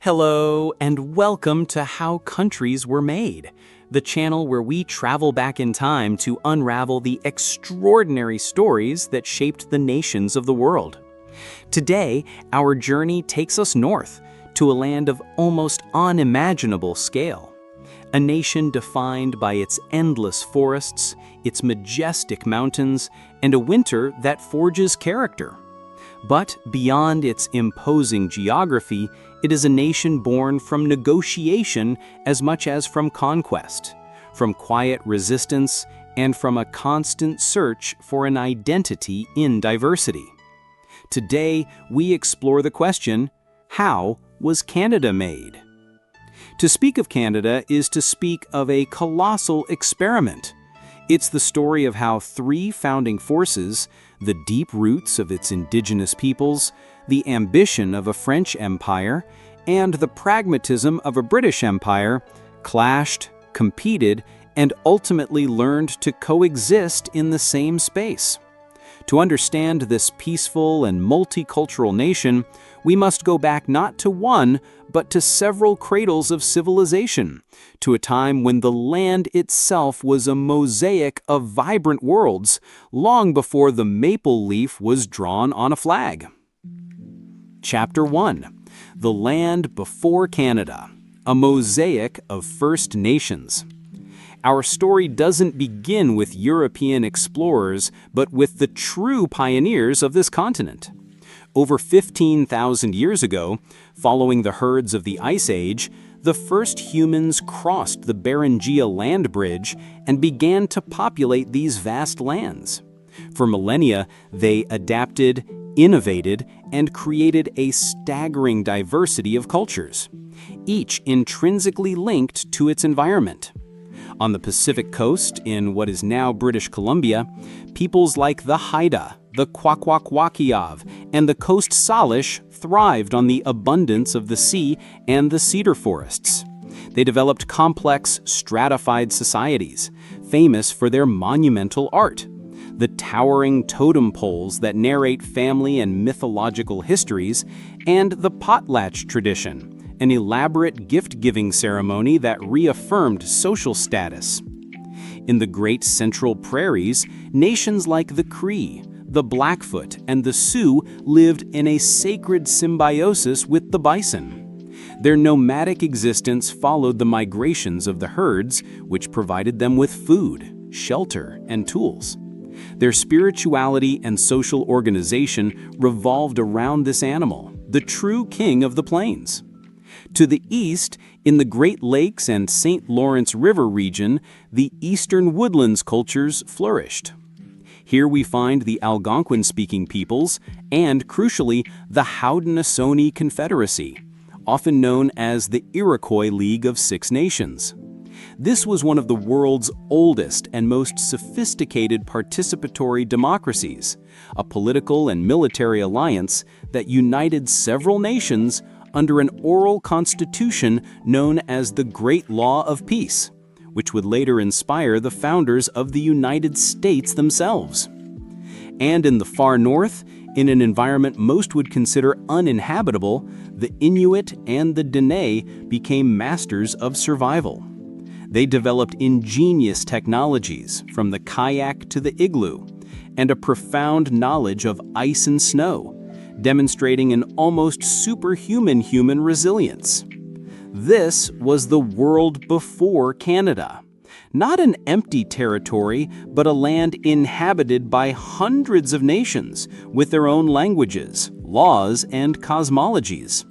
Hello, and welcome to How Countries Were Made, the channel where we travel back in time to unravel the extraordinary stories that shaped the nations of the world. Today, our journey takes us north to a land of almost unimaginable scale. A nation defined by its endless forests, its majestic mountains, and a winter that forges character. But beyond its imposing geography, it is a nation born from negotiation as much as from conquest, from quiet resistance, and from a constant search for an identity in diversity. Today, we explore the question, how was Canada made? To speak of Canada is to speak of a colossal experiment. It's the story of how three founding forces, the deep roots of its indigenous peoples, the ambition of a French empire, and the pragmatism of a British empire, clashed, competed, and ultimately learned to coexist in the same space. To understand this peaceful and multicultural nation, we must go back not to one, but to several cradles of civilization, to a time when the land itself was a mosaic of vibrant worlds, long before the maple leaf was drawn on a flag. Chapter 1. The Land Before Canada, a Mosaic of First Nations. Our story doesn't begin with European explorers, but with the true pioneers of this continent. Over 15,000 years ago, following the herds of the Ice Age, the first humans crossed the Beringia land bridge and began to populate these vast lands. For millennia, they adapted, innovated, and created a staggering diversity of cultures, each intrinsically linked to its environment. On the Pacific coast, in what is now British Columbia, peoples like the Haida, the Kwakwakwakiaw, and the Coast Salish thrived on the abundance of the sea and the cedar forests. They developed complex, stratified societies, famous for their monumental art. The towering totem poles that narrate family and mythological histories, and the potlatch tradition, an elaborate gift-giving ceremony that reaffirmed social status. In the Great Central Prairies, nations like the Cree, the Blackfoot, and the Sioux lived in a sacred symbiosis with the bison. Their nomadic existence followed the migrations of the herds, which provided them with food, shelter, and tools. Their spirituality and social organization revolved around this animal, the true king of the plains. To the east, in the Great Lakes and St. Lawrence River region, the eastern woodlands cultures flourished. Here we find the Algonquin-speaking peoples and, crucially, the Haudenosaunee Confederacy, often known as the Iroquois League of Six Nations. This was one of the world's oldest and most sophisticated participatory democracies, a political and military alliance that united several nations under an oral constitution known as the Great Law of Peace, which would later inspire the founders of the United States themselves. And in the far north, in an environment most would consider uninhabitable, the Inuit and the Dene became masters of survival. They developed ingenious technologies, from the kayak to the igloo, and a profound knowledge of ice and snow, demonstrating an almost superhuman human resilience. This was the world before Canada. Not an empty territory, but a land inhabited by hundreds of nations with their own languages, laws, and cosmologies.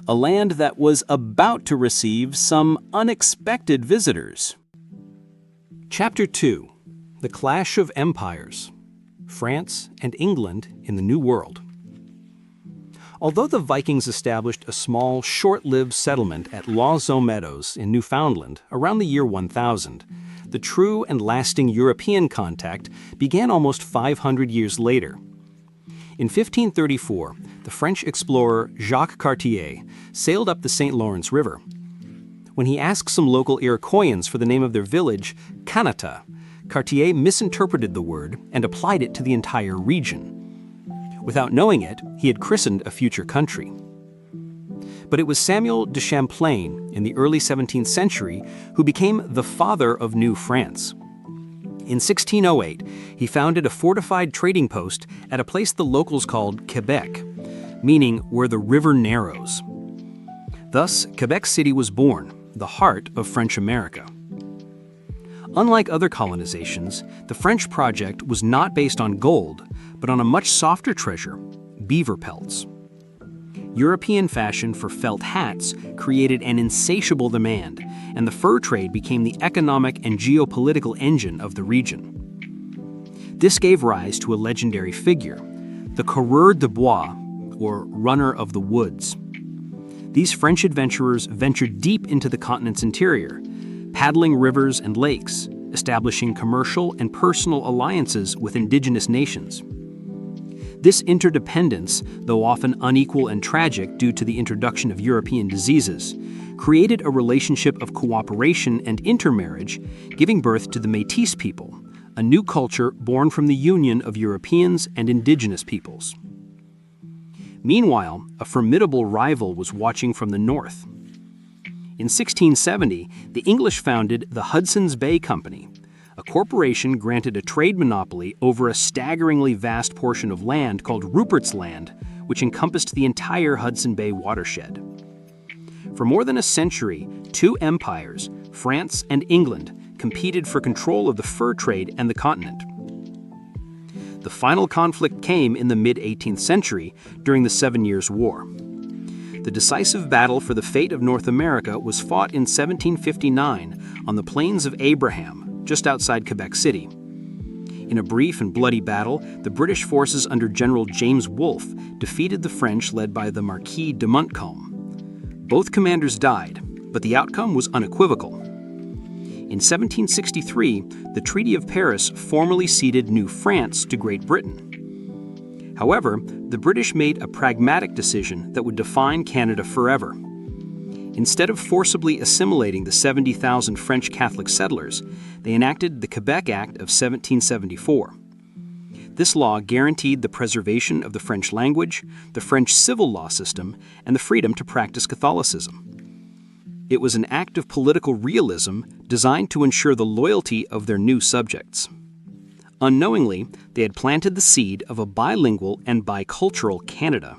A land that was about to receive some unexpected visitors. Chapter 2. The Clash of Empires. France and England in the New World. Although the Vikings established a small, short-lived settlement at Lauzon Meadows in Newfoundland around the year 1000, the true and lasting European contact began almost 500 years later. In 1534, the French explorer Jacques Cartier sailed up the St. Lawrence River. When he asked some local Iroquoians for the name of their village, Kanata, Cartier misinterpreted the word and applied it to the entire region. Without knowing it, he had christened a future country. But it was Samuel de Champlain in the early 17th century who became the father of New France. In 1608, he founded a fortified trading post at a place the locals called Quebec, meaning where the river narrows. Thus, Quebec City was born, the heart of French America. Unlike other colonizations, the French project was not based on gold, but on a much softer treasure, beaver pelts. European fashion for felt hats created an insatiable demand, and the fur trade became the economic and geopolitical engine of the region. This gave rise to a legendary figure, the coureur de bois, or runner of the woods. These French adventurers ventured deep into the continent's interior, paddling rivers and lakes, establishing commercial and personal alliances with indigenous nations. This interdependence, though often unequal and tragic due to the introduction of European diseases, created a relationship of cooperation and intermarriage, giving birth to the Métis people, a new culture born from the union of Europeans and indigenous peoples. Meanwhile, a formidable rival was watching from the north. In 1670, the English founded the Hudson's Bay Company, a corporation granted a trade monopoly over a staggeringly vast portion of land called Rupert's Land, which encompassed the entire Hudson Bay watershed. For more than a century, two empires, France and England, competed for control of the fur trade and the continent. The final conflict came in the mid-18th century during the 7 Years' War. The decisive battle for the fate of North America was fought in 1759 on the Plains of Abraham, just outside Quebec City. In a brief and bloody battle, the British forces under General James Wolfe defeated the French led by the Marquis de Montcalm. Both commanders died, but the outcome was unequivocal. In 1763, the Treaty of Paris formally ceded New France to Great Britain. However, the British made a pragmatic decision that would define Canada forever. Instead of forcibly assimilating the 70,000 French Catholic settlers, they enacted the Quebec Act of 1774. This law guaranteed the preservation of the French language, the French civil law system, and the freedom to practice Catholicism. It was an act of political realism designed to ensure the loyalty of their new subjects. Unknowingly, they had planted the seed of a bilingual and bicultural Canada.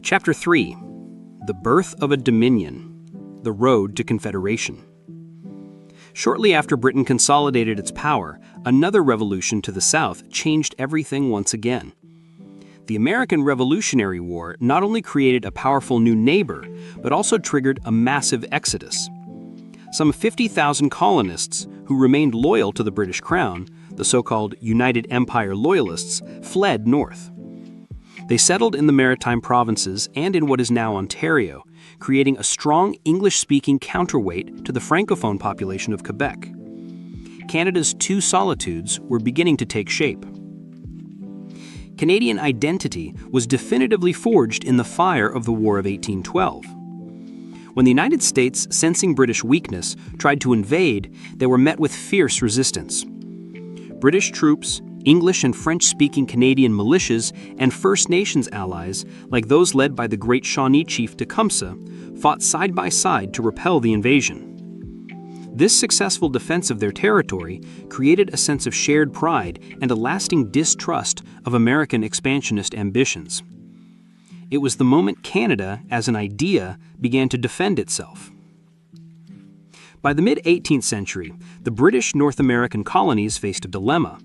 Chapter 3. The Birth of a Dominion, The Road to Confederation. Shortly after Britain consolidated its power, another revolution to the south changed everything once again. The American Revolutionary War not only created a powerful new neighbor, but also triggered a massive exodus. Some 50,000 colonists who remained loyal to the British Crown, the so-called United Empire Loyalists, fled north. They settled in the maritime provinces and in what is now Ontario, creating a strong English-speaking counterweight to the Francophone population of Quebec. Canada's two solitudes were beginning to take shape. Canadian identity was definitively forged in the fire of the War of 1812. When the United States, sensing British weakness, tried to invade, they were met with fierce resistance. British troops, English and French-speaking Canadian militias, and First Nations allies, like those led by the great Shawnee chief Tecumseh, fought side by side to repel the invasion. This successful defense of their territory created a sense of shared pride and a lasting distrust of American expansionist ambitions. It was the moment Canada, as an idea, began to defend itself. By the mid-18th century, the British North American colonies faced a dilemma.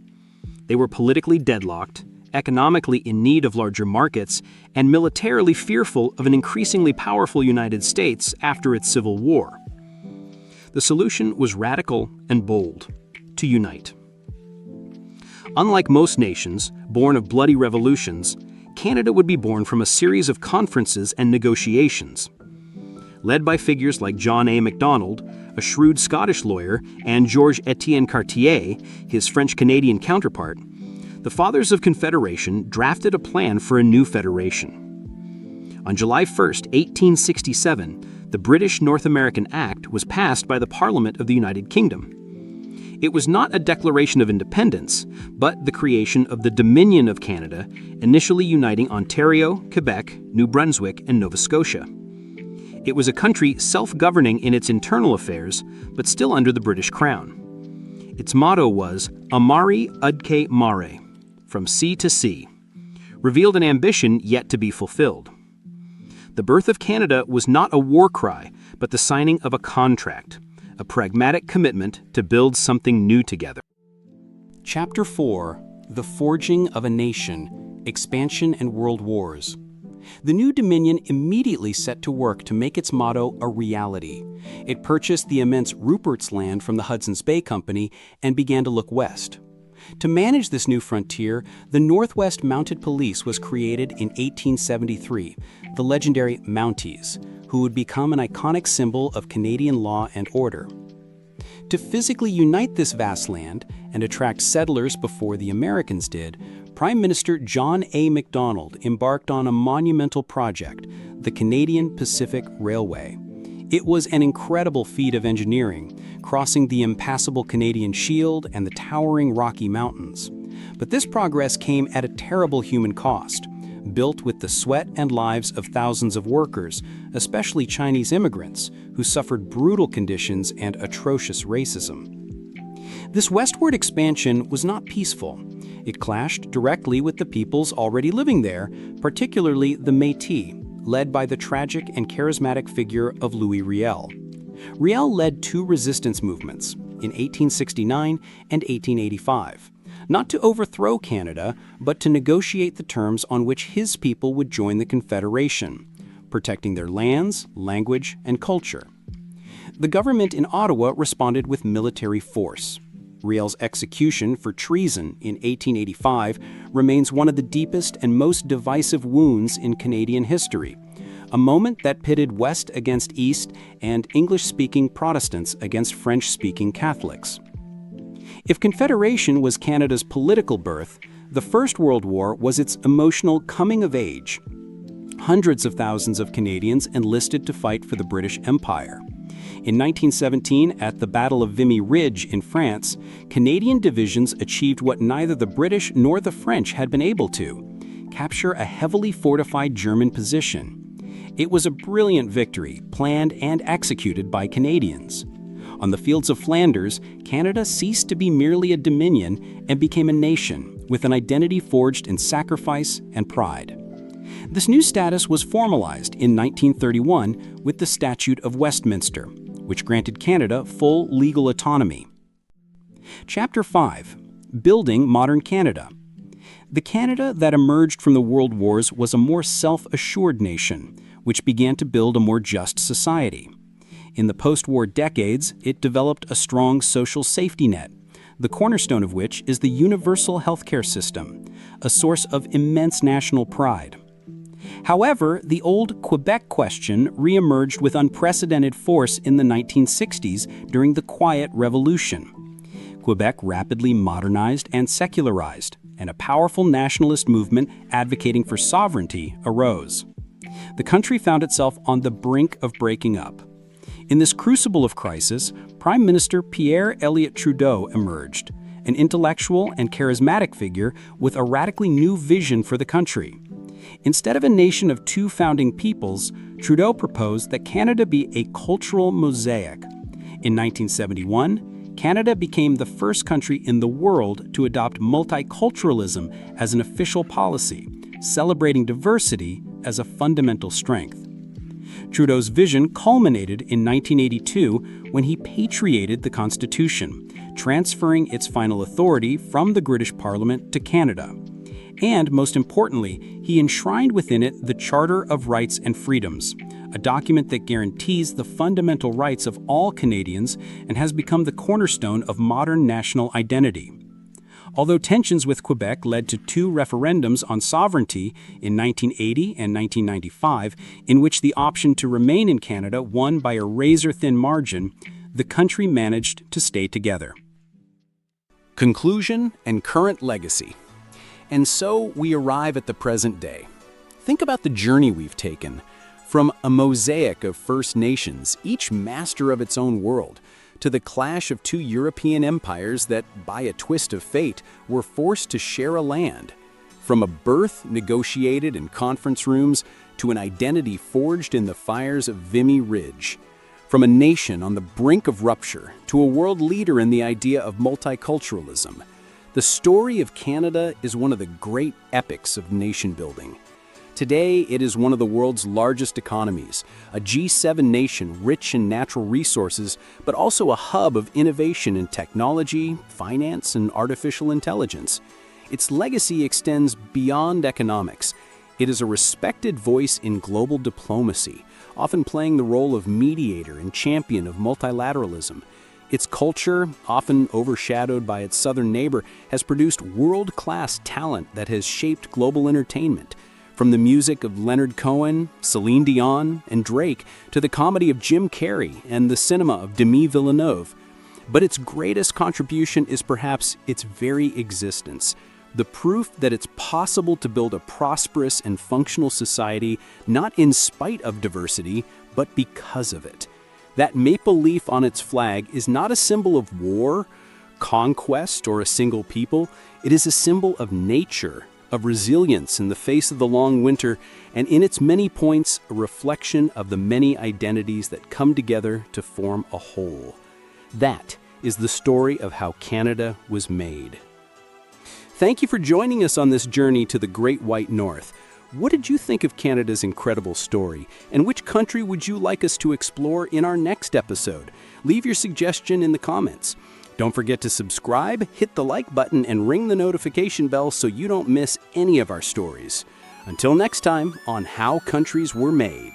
They were politically deadlocked, economically in need of larger markets, and militarily fearful of an increasingly powerful United States after its Civil War. The solution was radical and bold: to unite. Unlike most nations, born of bloody revolutions, Canada would be born from a series of conferences and negotiations. Led by figures like John A. Macdonald, a shrewd Scottish lawyer, and Georges-Étienne Cartier, his French-Canadian counterpart, the Fathers of Confederation drafted a plan for a new federation. On July 1, 1867, the British North American Act was passed by the Parliament of the United Kingdom. It was not a declaration of independence, but the creation of the Dominion of Canada, initially uniting Ontario, Quebec, New Brunswick, and Nova Scotia. It was a country self-governing in its internal affairs, but still under the British Crown. Its motto was Amari Udke Mare, from sea to sea, revealed an ambition yet to be fulfilled. The birth of Canada was not a war cry, but the signing of a contract, a pragmatic commitment to build something new together. Chapter 4: The Forging of a Nation, Expansion and World Wars. The new Dominion immediately set to work to make its motto a reality. It purchased the immense Rupert's Land from the Hudson's Bay Company and began to look west. To manage this new frontier, the Northwest Mounted Police was created in 1873, the legendary Mounties, who would become an iconic symbol of Canadian law and order. To physically unite this vast land and attract settlers before the Americans did, Prime Minister John A. Macdonald embarked on a monumental project, the Canadian Pacific Railway. It was an incredible feat of engineering, crossing the impassable Canadian Shield and the towering Rocky Mountains. But this progress came at a terrible human cost, built with the sweat and lives of thousands of workers, especially Chinese immigrants, who suffered brutal conditions and atrocious racism. This westward expansion was not peaceful. It clashed directly with the peoples already living there, particularly the Métis, led by the tragic and charismatic figure of Louis Riel. Riel led two resistance movements, in 1869 and 1885, not to overthrow Canada, but to negotiate the terms on which his people would join the Confederation, protecting their lands, language, and culture. The government in Ottawa responded with military force. Riel's execution for treason in 1885 remains one of the deepest and most divisive wounds in Canadian history, a moment that pitted West against East and English-speaking Protestants against French-speaking Catholics. If Confederation was Canada's political birth, the First World War was its emotional coming of age. Hundreds of thousands of Canadians enlisted to fight for the British Empire. In 1917, at the Battle of Vimy Ridge in France, Canadian divisions achieved what neither the British nor the French had been able to: capture a heavily fortified German position. It was a brilliant victory, planned and executed by Canadians. On the fields of Flanders, Canada ceased to be merely a dominion and became a nation, with an identity forged in sacrifice and pride. This new status was formalized in 1931 with the Statute of Westminster, which granted Canada full legal autonomy. Chapter 5: Building Modern Canada. The Canada that emerged from the World Wars was a more self-assured nation, which began to build a more just society. In the post-war decades, it developed a strong social safety net, the cornerstone of which is the universal healthcare system, a source of immense national pride. However, the old Quebec question re-emerged with unprecedented force in the 1960s during the Quiet Revolution. Quebec rapidly modernized and secularized, and a powerful nationalist movement advocating for sovereignty arose. The country found itself on the brink of breaking up. In this crucible of crisis, Prime Minister Pierre Elliott Trudeau emerged, an intellectual and charismatic figure with a radically new vision for the country. Instead of a nation of two founding peoples, Trudeau proposed that Canada be a cultural mosaic. In 1971, Canada became the first country in the world to adopt multiculturalism as an official policy, celebrating diversity as a fundamental strength. Trudeau's vision culminated in 1982 when he patriated the Constitution, transferring its final authority from the British Parliament to Canada. And, most importantly, he enshrined within it the Charter of Rights and Freedoms, a document that guarantees the fundamental rights of all Canadians and has become the cornerstone of modern national identity. Although tensions with Quebec led to two referendums on sovereignty in 1980 and 1995, in which the option to remain in Canada won by a razor-thin margin, the country managed to stay together. Conclusion and current legacy. And so we arrive at the present day. Think about the journey we've taken, from a mosaic of First Nations, each master of its own world, to the clash of two European empires that, by a twist of fate, were forced to share a land. From a birth negotiated in conference rooms to an identity forged in the fires of Vimy Ridge. From a nation on the brink of rupture to a world leader in the idea of multiculturalism. The story of Canada is one of the great epics of nation building. Today, it is one of the world's largest economies, a G7 nation rich in natural resources, but also a hub of innovation in technology, finance, and artificial intelligence. Its legacy extends beyond economics. It is a respected voice in global diplomacy, often playing the role of mediator and champion of multilateralism. Its culture, often overshadowed by its southern neighbor, has produced world-class talent that has shaped global entertainment. From the music of Leonard Cohen, Celine Dion, and Drake, to the comedy of Jim Carrey and the cinema of Denis Villeneuve. But its greatest contribution is perhaps its very existence. The proof that it's possible to build a prosperous and functional society not in spite of diversity, but because of it. That maple leaf on its flag is not a symbol of war, conquest, or a single people. It is a symbol of nature, of resilience in the face of the long winter, and in its many points, a reflection of the many identities that come together to form a whole. That is the story of how Canada was made. Thank you for joining us on this journey to the Great White North. What did you think of Canada's incredible story? And which country would you like us to explore in our next episode? Leave your suggestion in the comments. Don't forget to subscribe, hit the like button, and ring the notification bell so you don't miss any of our stories. Until next time on How Countries Were Made.